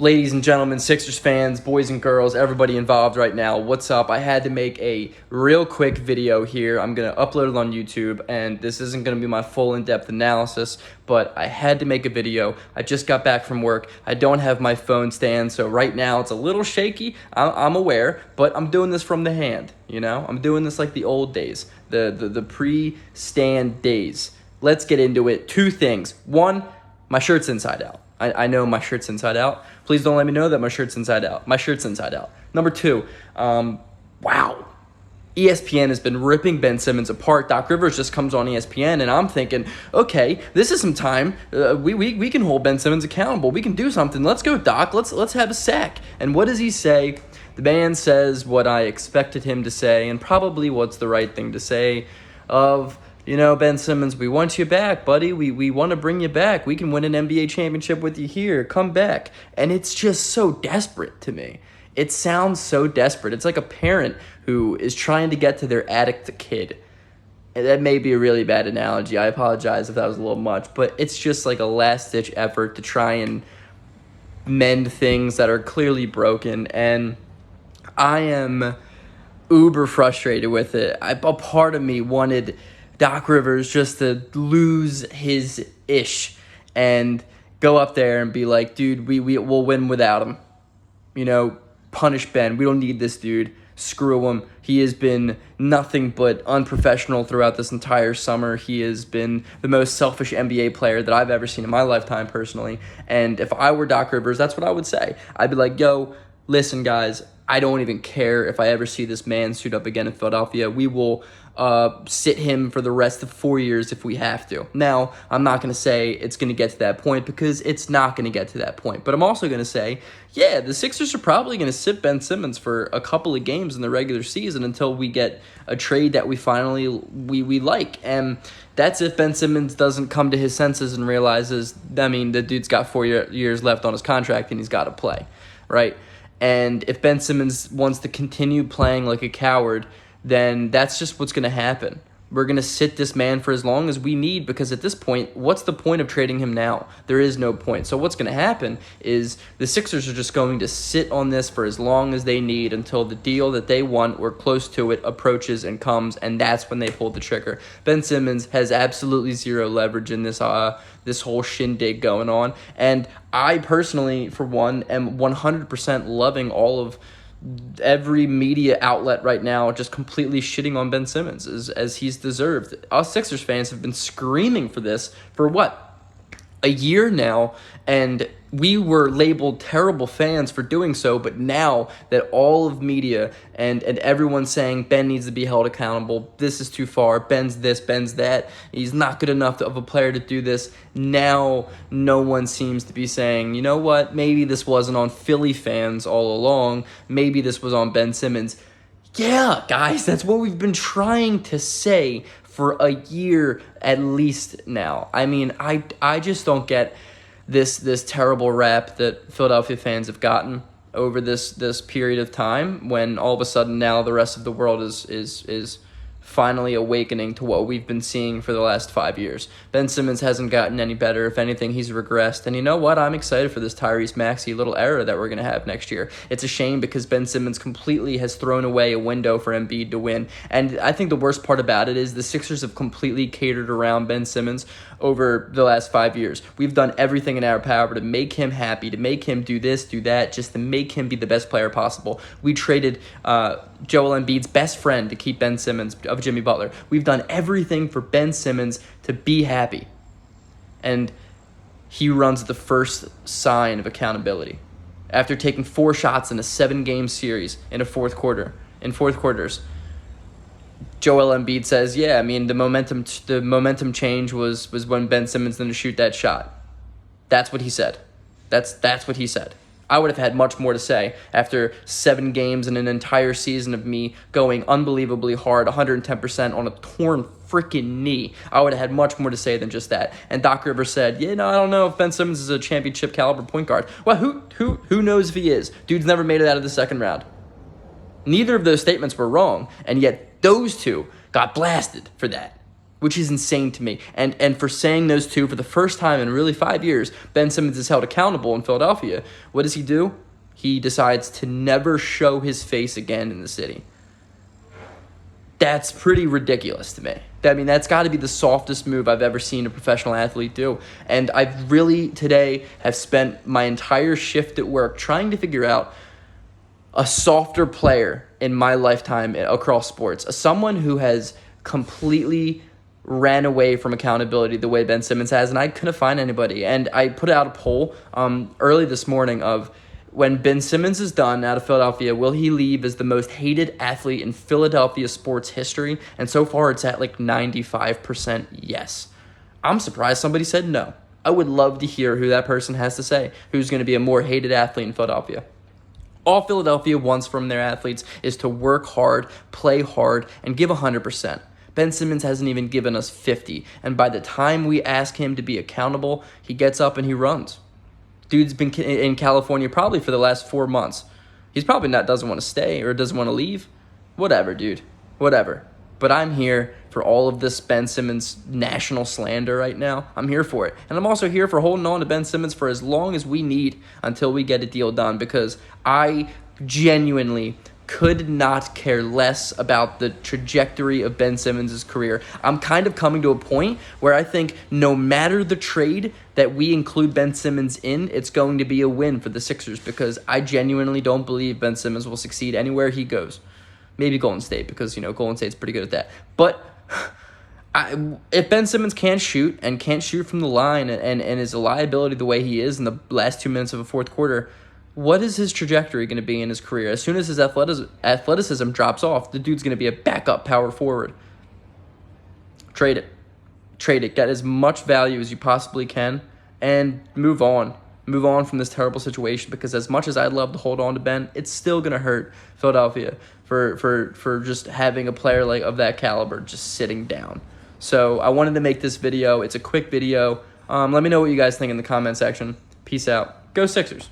Ladies and gentlemen, Sixers fans, boys and girls, everybody involved right now, what's up? I had to make a real quick video here. I'm going to upload it on YouTube, and this isn't going to be my full in-depth analysis, but I had to make a video. I just got back from work. I don't have my phone stand, so right now it's a little shaky. I'm aware, but I'm doing this from the hand, you know? I'm doing this like the old days, the pre-stand days. Let's get into it. Two things. One, my shirt's inside out. I know my shirt's inside out. Please don't let me know that my shirt's inside out. My shirt's inside out. Number two, wow. ESPN has been ripping Ben Simmons apart. Doc Rivers just comes on ESPN, and I'm thinking, okay, this is some time. We can hold Ben Simmons accountable. We can do something. Let's go, Doc. Let's have a sack. And what does he say? The man says what I expected him to say, and probably what's the right thing to say of, you know, Ben Simmons, we want you back, buddy. We want to bring you back. We can win an NBA championship with you here. Come back. And it's just so desperate to me. It sounds so desperate. It's like a parent who is trying to get to their addict kid. And that may be a really bad analogy. I apologize if that was a little much. But it's just like a last-ditch effort to try and mend things that are clearly broken. And I am uber frustrated with it. A part of me wanted Doc Rivers just to lose his ish and go up there and be like, dude, we'll win without him. You know, punish Ben. We don't need this dude. Screw him. He has been nothing but unprofessional throughout this entire summer. He has been the most selfish NBA player that I've ever seen in my lifetime personally. And if I were Doc Rivers, that's what I would say. I'd be like, yo, listen, guys, I don't even care if I ever see this man suit up again in Philadelphia. We will sit him for the rest of 4 years if we have to. Now, I'm not going to say it's going to get to that point because it's not going to get to that point. But I'm also going to say, yeah, the Sixers are probably going to sit Ben Simmons for a couple of games in the regular season until we get a trade that we finally we like. And that's if Ben Simmons doesn't come to his senses and realizes, I mean, the dude's got 4 years left on his contract and he's got to play, right? And if Ben Simmons wants to continue playing like a coward, then that's just what's going to happen. We're going to sit this man for as long as we need because at this point, what's the point of trading him now? There is no point. So what's going to happen is the Sixers are just going to sit on this for as long as they need until the deal that they want or close to it approaches and comes, and that's when they pull the trigger. Ben Simmons has absolutely zero leverage in this whole shindig going on, and I personally, for one, am 100% loving all of every media outlet right now just completely shitting on Ben Simmons as he's deserved. Us Sixers fans have been screaming for this for what? A year now, and we were labeled terrible fans for doing so, but now that all of media and everyone's saying Ben needs to be held accountable, this is too far, Ben's this, Ben's that, he's not good enough of a player to do this, now no one seems to be saying, you know what, maybe this wasn't on Philly fans all along, maybe this was on Ben Simmons. Yeah, guys, that's what we've been trying to say for a year at least now. I mean, I just don't get this terrible rap that Philadelphia fans have gotten over this period of time when all of a sudden now the rest of the world is finally awakening to what we've been seeing for the last 5 years. Ben Simmons hasn't gotten any better. If anything, he's regressed. And you know what? I'm excited for this Tyrese Maxey little era that we're going to have next year. It's a shame because Ben Simmons completely has thrown away a window for Embiid to win. And I think the worst part about it is the Sixers have completely catered around Ben Simmons over the last 5 years. We've done everything in our power to make him happy, to make him do this, do that, just to make him be the best player possible. We traded Joel Embiid's best friend to keep Ben Simmons of Jimmy Butler. We've done everything for Ben Simmons to be happy. And he runs the first sign of accountability. After taking 4 shots in a 7-game series in fourth quarters, Joel Embiid says, yeah, I mean, the momentum change was when Ben Simmons didn't shoot that shot. That's what he said. That's what he said. I would have had much more to say after 7 games and an entire season of me going unbelievably hard, 110% on a torn freaking knee. I would have had much more to say than just that. And Doc Rivers said, yeah, no, I don't know if Ben Simmons is a championship caliber point guard. Well, who knows if he is? Dude's never made it out of the second round. Neither of those statements were wrong, and yet those two got blasted for that. which is insane to me. And for saying those two for the first time in really 5 years, Ben Simmons is held accountable in Philadelphia. What does he do? He decides to never show his face again in the city. That's pretty ridiculous to me. I mean, that's got to be the softest move I've ever seen a professional athlete do. And I've really today have spent my entire shift at work trying to figure out a softer player in my lifetime across sports. Someone who has completely ran away from accountability the way Ben Simmons has, and I couldn't find anybody. And I put out a poll early this morning of, when Ben Simmons is done out of Philadelphia, will he leave as the most hated athlete in Philadelphia sports history? And so far, it's at like 95% yes. I'm surprised somebody said no. I would love to hear who that person has to say, who's going to be a more hated athlete in Philadelphia. All Philadelphia wants from their athletes is to work hard, play hard, and give 100%. Ben Simmons hasn't even given us 50, and by the time we ask him to be accountable, he gets up and he runs. Dude's been in California probably for the last 4 months. He's probably doesn't want to stay or doesn't want to leave. Whatever, dude. Whatever. But I'm here for all of this Ben Simmons national slander right now. I'm here for it. And I'm also here for holding on to Ben Simmons for as long as we need until we get a deal done, because I genuinely could not care less about the trajectory of Ben Simmons' career. I'm kind of coming to a point where I think no matter the trade that we include Ben Simmons in, it's going to be a win for the Sixers, because I genuinely don't believe Ben Simmons will succeed anywhere he goes. Maybe Golden State, because, Golden State's pretty good at that. But if Ben Simmons can't shoot and can't shoot from the line and is a liability the way he is in the last 2 minutes of a fourth quarter, what is his trajectory going to be in his career? As soon as his athleticism drops off, the dude's going to be a backup power forward. Trade it. Trade it. Get as much value as you possibly can and move on. Move on from this terrible situation, because as much as I'd love to hold on to Ben, it's still going to hurt Philadelphia for just having a player like of that caliber just sitting down. So I wanted to make this video. It's a quick video. Let me know what you guys think in the comment section. Peace out. Go Sixers.